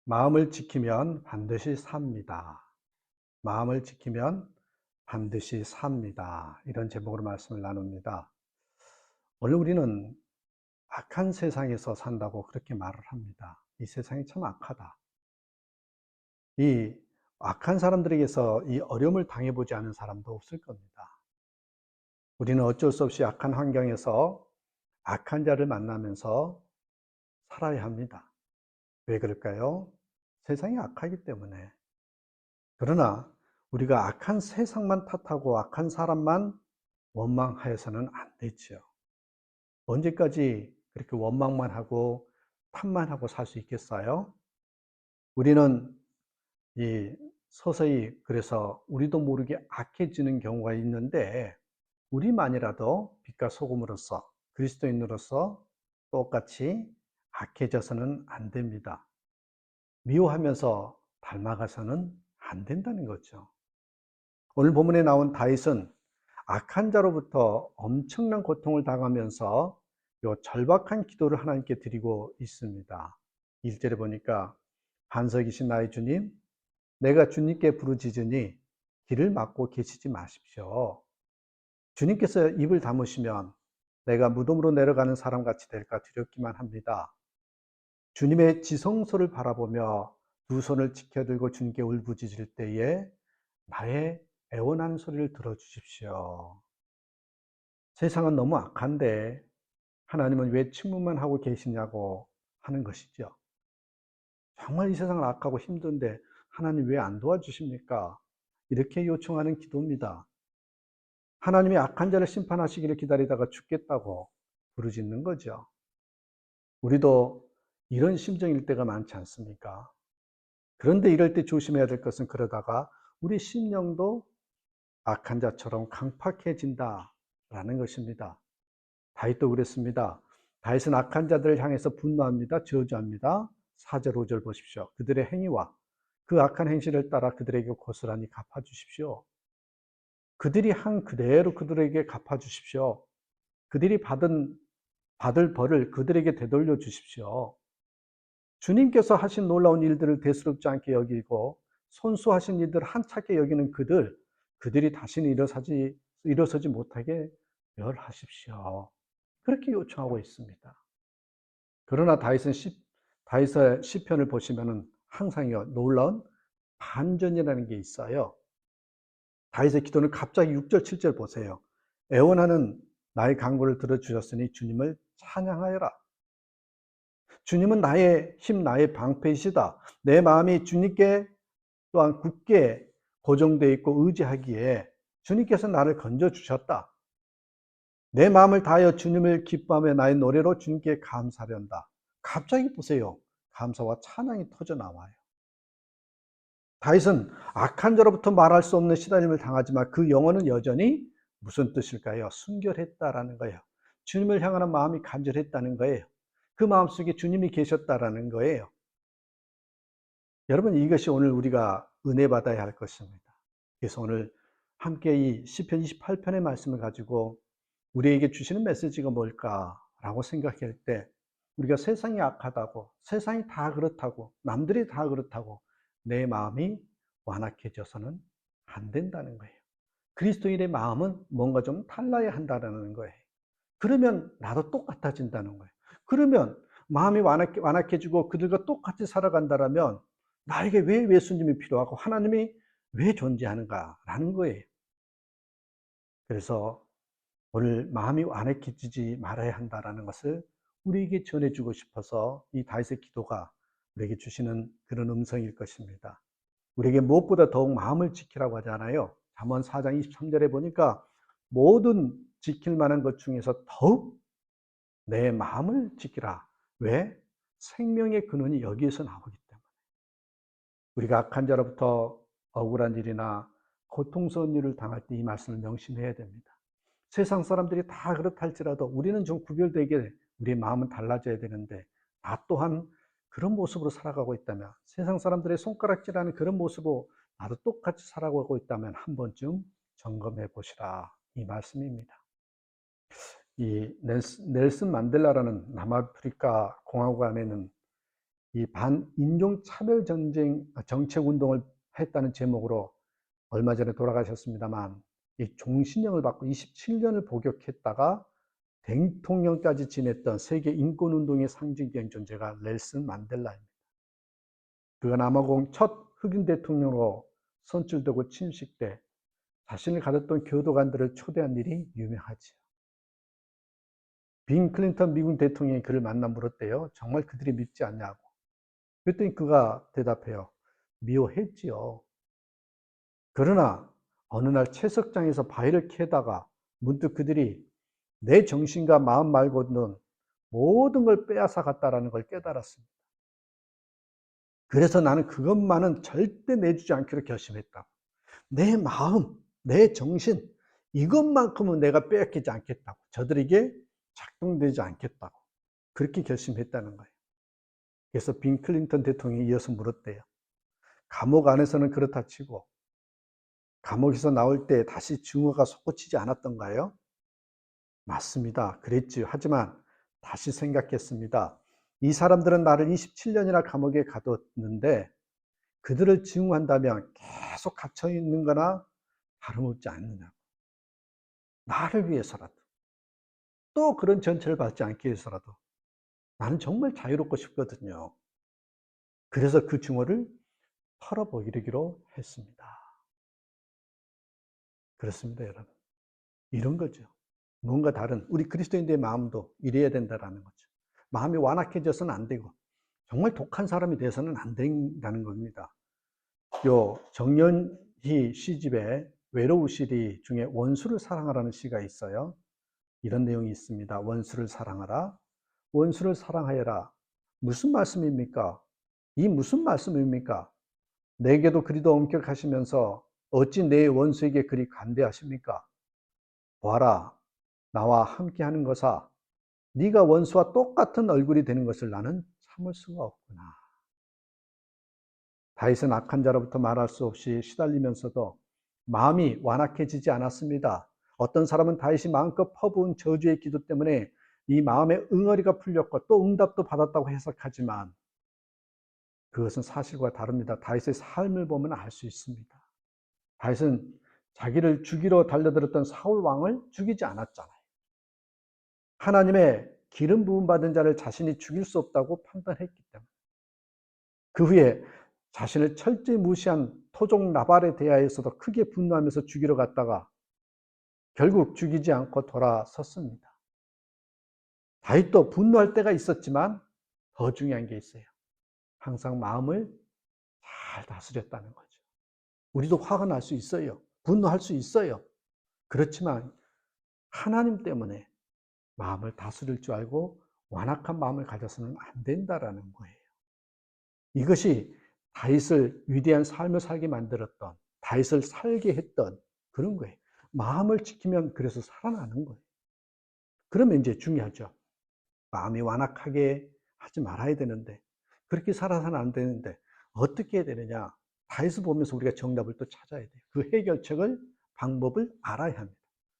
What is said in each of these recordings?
마음을 지키면 반드시 삽니다. 마음을 지키면 반드시 삽니다. 이런 제목으로 말씀을 나눕니다. 원래 우리는 악한 세상에서 산다고 그렇게 말을 합니다. 이 세상이 참 악하다. 이 악한 사람들에게서 이 어려움을 당해보지 않은 사람도 없을 겁니다. 우리는 어쩔 수 없이 악한 환경에서 악한 자를 만나면서 살아야 합니다. 왜 그럴까요? 세상이 악하기 때문에. 그러나 우리가 악한 세상만 탓하고 악한 사람만 원망하여서는 안 되지요. 언제까지 그렇게 원망만 하고 탓만 하고 살 수 있겠어요? 우리는 이 서서히 그래서 우리도 모르게 악해지는 경우가 있는데 우리만이라도 빛과 소금으로서 그리스도인으로서 똑같이 악해져서는 안 됩니다. 미워하면서 닮아가서는 안 된다는 거죠. 오늘 본문에 나온 다윗은 악한 자로부터 엄청난 고통을 당하면서 요 절박한 기도를 하나님께 드리고 있습니다. 1절에 보니까 반석이신 나의 주님, 내가 주님께 부르짖으니 길을 막고 계시지 마십시오. 주님께서 입을 다무시면 내가 무덤으로 내려가는 사람같이 될까 두렵기만 합니다. 주님의 지성소를 바라보며 두 손을 지켜들고 주님께 울부짖을 때에 나의 애원하는 소리를 들어주십시오. 세상은 너무 악한데 하나님은 왜 침묵만 하고 계시냐고 하는 것이죠. 정말 이 세상은 악하고 힘든데 하나님 왜 안 도와주십니까? 이렇게 요청하는 기도입니다. 하나님이 악한 자를 심판하시기를 기다리다가 죽겠다고 부르짖는 거죠. 우리도 이런 심정일 때가 많지 않습니까? 그런데 이럴 때 조심해야 될 것은 그러다가 우리 심령도 악한 자처럼 강팍해진다라는 것입니다. 다윗도 그랬습니다. 다윗은 악한 자들을 향해서 분노합니다. 저주합니다. 4절, 5절 보십시오. 그들의 행위와 그 악한 행실을 따라 그들에게 고스란히 갚아주십시오. 그들이 한 그대로 그들에게 갚아주십시오. 그들이 받을 벌을 그들에게 되돌려 주십시오. 주님께서 하신 놀라운 일들을 대수롭지 않게 여기고 손수하신 일들을 한차게 여기는 그들이 다시는 일어서지 못하게 멸하십시오. 그렇게 요청하고 있습니다. 그러나 다윗의 시편을 보시면은 항상요 놀라운 반전이라는 게 있어요. 다윗의 기도는 갑자기 6절, 7절 보세요. 애원하는 나의 간구를 들어주셨으니 주님을 찬양하여라. 주님은 나의 힘, 나의 방패이시다. 내 마음이 주님께 또한 굳게 고정되어 있고 의지하기에 주님께서 나를 건져주셨다. 내 마음을 다하여 주님을 기뻐하며 나의 노래로 주님께 감사한다. 갑자기 보세요. 감사와 찬양이 터져 나와요. 다윗은 악한 자로부터 말할 수 없는 시달림을 당하지만 그 영혼은 여전히 무슨 뜻일까요? 순결했다라는 거예요. 주님을 향하는 마음이 간절했다는 거예요. 그 마음속에 주님이 계셨다라는 거예요. 여러분 이것이 오늘 우리가 은혜 받아야 할 것입니다. 그래서 오늘 함께 이 시편 28편의 말씀을 가지고 우리에게 주시는 메시지가 뭘까라고 생각할 때 우리가 세상이 악하다고 세상이 다 그렇다고 남들이 다 그렇다고 내 마음이 완악해져서는 안 된다는 거예요. 그리스도인의 마음은 뭔가 좀 달라야 한다는 거예요. 그러면 나도 똑같아진다는 거예요. 그러면 마음이 완악해지고 그들과 똑같이 살아간다면 나에게 왜 예수님이 필요하고 하나님이 왜 존재하는가라는 거예요. 그래서 오늘 마음이 완악해지지 말아야 한다는 것을 우리에게 전해주고 싶어서 이 다윗의 기도가 우리에게 주시는 그런 음성일 것입니다. 우리에게 무엇보다 더욱 마음을 지키라고 하잖아요. 잠언 4장 23절에 보니까 모든 지킬 만한 것 중에서 더욱 내 마음을 지키라. 왜? 생명의 근원이 여기에서 나오기 때문에. 우리가 악한 자로부터 억울한 일이나 고통스러운 일을 당할 때 이 말씀을 명심해야 됩니다. 세상 사람들이 다 그렇다 할지라도 우리는 좀 구별되게 우리의 마음은 달라져야 되는데 나 또한 그런 모습으로 살아가고 있다면 세상 사람들의 손가락질하는 그런 모습으로 나도 똑같이 살아가고 있다면 한 번쯤 점검해 보시라 이 말씀입니다. 이 넬슨 만델라라는 남아프리카 공화국 안에는 이 반인종차별 전쟁 정책 운동을 했다는 제목으로 얼마 전에 돌아가셨습니다만, 이 종신형을 받고 27년을 복역했다가 대통령까지 지냈던 세계 인권운동의 상징적인 존재가 넬슨 만델라입니다. 그가 남아공 첫 흑인 대통령으로 선출되고 취임식 때 자신을 가졌던 교도관들을 초대한 일이 유명하지요. 빈 클린턴 미국 대통령이 그를 만나 물었대요. 정말 그들이 믿지 않냐고. 그랬더니 그가 대답해요. 미워했지요. 그러나 어느 날 채석장에서 바위를 캐다가 문득 그들이 내 정신과 마음 말고는 모든 걸 빼앗아 갔다라는 걸 깨달았습니다. 그래서 나는 그것만은 절대 내주지 않기로 결심했다. 내 마음, 내 정신, 이것만큼은 내가 빼앗기지 않겠다고. 저들에게 작동되지 않겠다고. 그렇게 결심했다는 거예요. 그래서 빈 클린턴 대통령이 이어서 물었대요. 감옥 안에서는 그렇다 치고 감옥에서 나올 때 다시 증오가 솟구치지 않았던가요? 맞습니다. 그랬지요. 하지만 다시 생각했습니다. 이 사람들은 나를 27년이나 감옥에 가뒀는데 그들을 증오한다면 계속 갇혀 있는 거나 다름없지 않느냐고. 나를 위해서라도, 또 그런 전체를 받지 않기 위해서라도 나는 정말 자유롭고 싶거든요. 그래서 그 증오를 털어버리기로 했습니다. 그렇습니다, 여러분. 이런 거죠. 뭔가 다른 우리 그리스도인들의 마음도 이래야 된다라는 거죠. 마음이 완악해져서는 안 되고 정말 독한 사람이 돼서는 안 된다는 겁니다. 요 정연희 시집에 외로우시리 중에 원수를 사랑하라는 시가 있어요. 이런 내용이 있습니다. 원수를 사랑하라. 원수를 사랑하여라. 무슨 말씀입니까? 이 무슨 말씀입니까? 내게도 그리도 엄격하시면서 어찌 내 원수에게 그리 관대하십니까? 보아라. 나와 함께 하는 것아. 네가 원수와 똑같은 얼굴이 되는 것을 나는 참을 수가 없구나. 다윗은 악한 자로부터 말할 수 없이 시달리면서도 마음이 완악해지지 않았습니다. 어떤 사람은 다윗이 마음껏 퍼부은 저주의 기도 때문에 이 마음의 응어리가 풀렸고 또 응답도 받았다고 해석하지만 그것은 사실과 다릅니다. 다윗의 삶을 보면 알 수 있습니다. 다윗은 자기를 죽이러 달려들었던 사울 왕을 죽이지 않았잖아요. 하나님의 기름 부음 받은 자를 자신이 죽일 수 없다고 판단했기 때문에 그 후에 자신을 철저히 무시한 토종 나발에 대하여서도 크게 분노하면서 죽이러 갔다가 결국 죽이지 않고 돌아섰습니다. 다윗도 분노할 때가 있었지만 더 중요한 게 있어요. 항상 마음을 잘 다스렸다는 거죠. 우리도 화가 날 수 있어요. 분노할 수 있어요. 그렇지만 하나님 때문에 마음을 다스릴 줄 알고 완악한 마음을 가져서는 안 된다라는 거예요. 이것이 다윗을 위대한 삶을 살게 만들었던, 다윗을 살게 했던 그런 거예요. 마음을 지키면 그래서 살아나는 거예요. 그러면 이제 중요하죠. 마음이 완악하게 하지 말아야 되는데, 그렇게 살아서는 안 되는데 어떻게 해야 되느냐? 다윗을 보면서 우리가 정답을 또 찾아야 돼요. 그 해결책을, 방법을 알아야 합니다.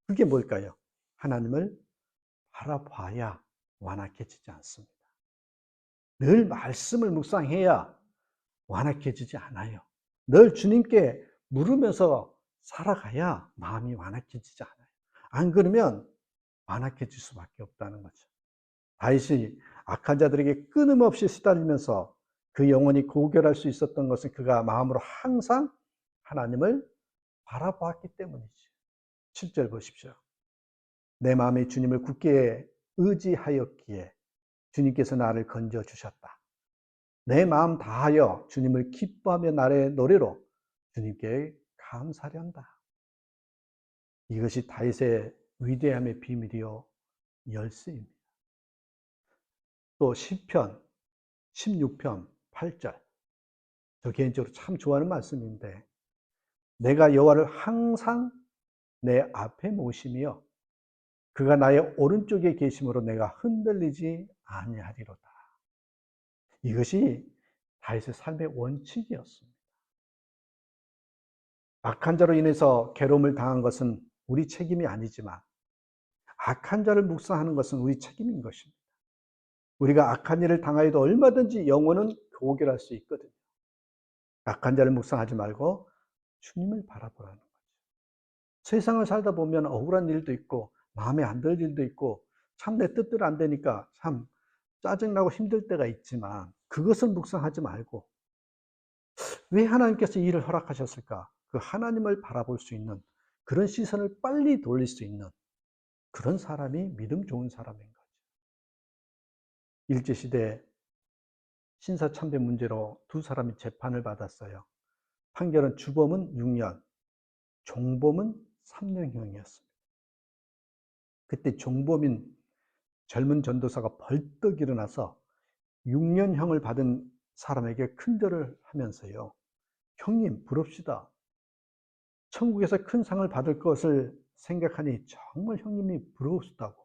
그게 뭘까요? 하나님을 바라봐야 완악해지지 않습니다. 늘 말씀을 묵상해야 완악해지지 않아요. 늘 주님께 물으면서 살아가야 마음이 완악해지지 않아요. 안 그러면 완악해질 수밖에 없다는 거죠. 다윗이 악한 자들에게 끊임없이 시달리면서 그 영혼이 고결할 수 있었던 것은 그가 마음으로 항상 하나님을 바라보았기 때문이죠. 7절 보십시오. 내 마음이 주님을 굳게 의지하였기에 주님께서 나를 건져주셨다. 내 마음 다하여 주님을 기뻐하며 나의 노래로 주님께 감사련다. 이것이 다윗의 위대함의 비밀이요 열쇠입니다. 또 시편 16편 8절. 저 개인적으로 참 좋아하는 말씀인데 내가 여호와를 항상 내 앞에 모시며 그가 나의 오른쪽에 계심으로 내가 흔들리지 아니하리로다. 이것이 다윗의 삶의 원칙이었습니다. 악한 자로 인해서 괴로움을 당한 것은 우리 책임이 아니지만 악한 자를 묵상하는 것은 우리 책임인 것입니다. 우리가 악한 일을 당하여도 얼마든지 영혼은 고결할 수 있거든요. 악한 자를 묵상하지 말고 주님을 바라보라는 거죠. 세상을 살다 보면 억울한 일도 있고 마음에 안 들 일도 있고 참 내 뜻대로 안 되니까 참 짜증나고 힘들 때가 있지만 그것을 묵상하지 말고 왜 하나님께서 이 일을 허락하셨을까? 그 하나님을 바라볼 수 있는 그런 시선을 빨리 돌릴 수 있는 그런 사람이 믿음 좋은 사람인 거죠. 일제시대 신사참배 문제로 두 사람이 재판을 받았어요. 판결은 주범은 6년, 종범은 3년형이었습니다. 그때 종범인 젊은 전도사가 벌떡 일어나서 6년형을 받은 사람에게 큰절을 하면서요. 형님, 부릅시다. 천국에서 큰 상을 받을 것을 생각하니 정말 형님이 부러웠다고.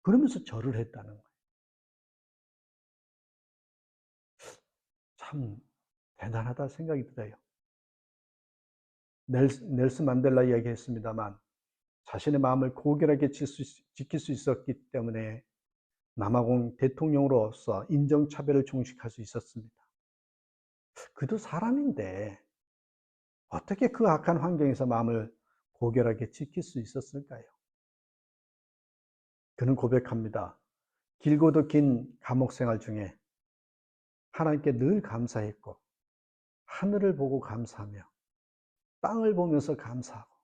그러면서 절을 했다는 거예요. 참 대단하다 생각이 들어요. 넬슨 만델라 이야기했습니다만 자신의 마음을 고결하게 지킬 수 있었기 때문에 남아공 대통령으로서 인종차별을 종식할 수 있었습니다. 그도 사람인데 어떻게 그 악한 환경에서 마음을 고결하게 지킬 수 있었을까요? 그는 고백합니다. 길고도 긴 감옥 생활 중에 하나님께 늘 감사했고 하늘을 보고 감사하며 땅을 보면서 감사하고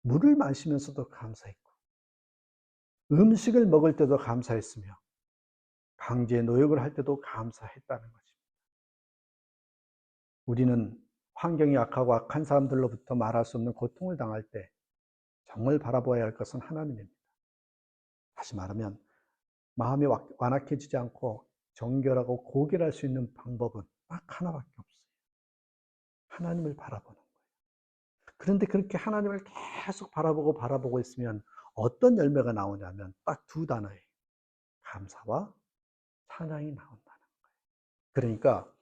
물을 마시면서도 감사했고 음식을 먹을 때도 감사했으며 강제 노역을 할 때도 감사했다는 것입니다. 우리는 환경이 악하고 악한 사람들로부터 말할 수 없는 고통을 당할 때 정말 바라보아야 할 것은 하나님입니다. 다시 말하면 마음이 완악해지지 않고 정결하고 고결할 수 있는 방법은 딱 하나밖에 없어요. 하나님을 바라보는 거예요. 그런데 그렇게 하나님을 계속 바라보고 있으면 어떤 열매가 나오냐면 딱 두 단어예요. 감사와 찬양이 나온다는 거예요. 그러니까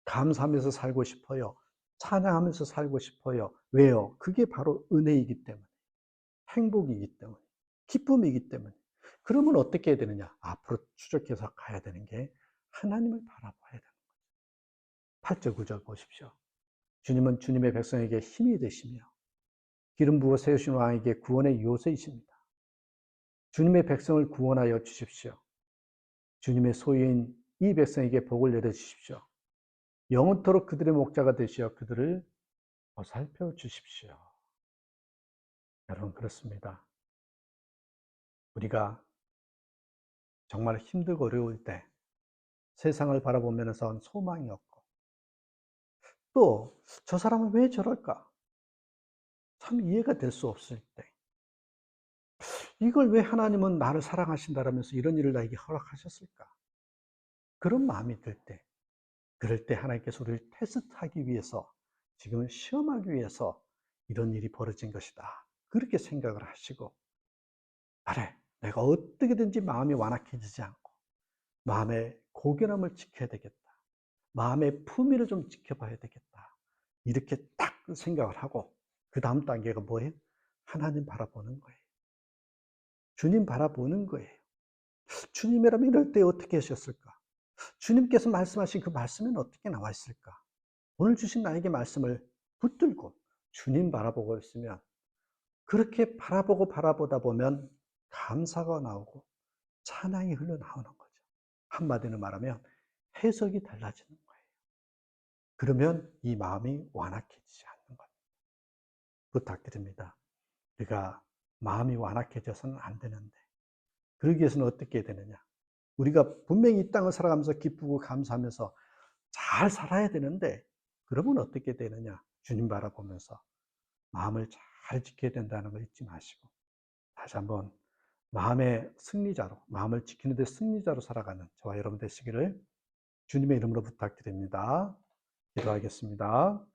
감사하면서 살고 싶어요. 찬양하면서 살고 싶어요. 왜요? 그게 바로 은혜이기 때문에, 행복이기 때문에, 기쁨이기 때문에. 그러면 어떻게 해야 되느냐? 앞으로 추적해서 가야 되는 게 하나님을 바라봐야 되는 거예요. 8절 9절 보십시오. 주님은 주님의 백성에게 힘이 되시며 기름 부어 세우신 왕에게 구원의 요새이십니다. 주님의 백성을 구원하여 주십시오. 주님의 소유인 이 백성에게 복을 내려 주십시오. 영원토록 그들의 목자가 되시어 그들을 보살펴 주십시오. 여러분, 그렇습니다. 우리가 정말 힘들고 어려울 때 세상을 바라보면서 소망이 없고 또 저 사람은 왜 저럴까? 참 이해가 될 수 없을 때 이걸 왜 하나님은 나를 사랑하신다라면서 이런 일을 나에게 허락하셨을까? 그런 마음이 들 때, 그럴 때 하나님께서 우리를 테스트하기 위해서, 지금은 시험하기 위해서 이런 일이 벌어진 것이다. 그렇게 생각을 하시고, 그래, 내가 어떻게든지 마음이 완악해지지 않고 마음의 고결함을 지켜야 되겠다. 마음의 품위를 좀 지켜봐야 되겠다. 이렇게 딱 생각을 하고 그 다음 단계가 뭐예요? 하나님 바라보는 거예요. 주님 바라보는 거예요. 주님이라면 이럴 때 어떻게 하셨을까? 주님께서 말씀하신 그 말씀은 어떻게 나와 있을까? 오늘 주신 나에게 말씀을 붙들고 주님 바라보고 있으면 그렇게 바라보다 보면 감사가 나오고 찬양이 흘러나오는 거죠. 한마디로 말하면 해석이 달라지는 거예요. 그러면 이 마음이 완악해지지 않는 겁니다. 부탁드립니다. 우리가 마음이 완악해져서는 안 되는데 그러기 위해서는 어떻게 해야 되느냐? 우리가 분명히 이 땅을 살아가면서 기쁘고 감사하면서 잘 살아야 되는데 그러면 어떻게 되느냐? 주님 바라보면서 마음을 잘 지켜야 된다는 걸 잊지 마시고 다시 한번 마음의 승리자로, 마음을 지키는 데 승리자로 살아가는 저와 여러분 되시기를 주님의 이름으로 부탁드립니다. 기도하겠습니다.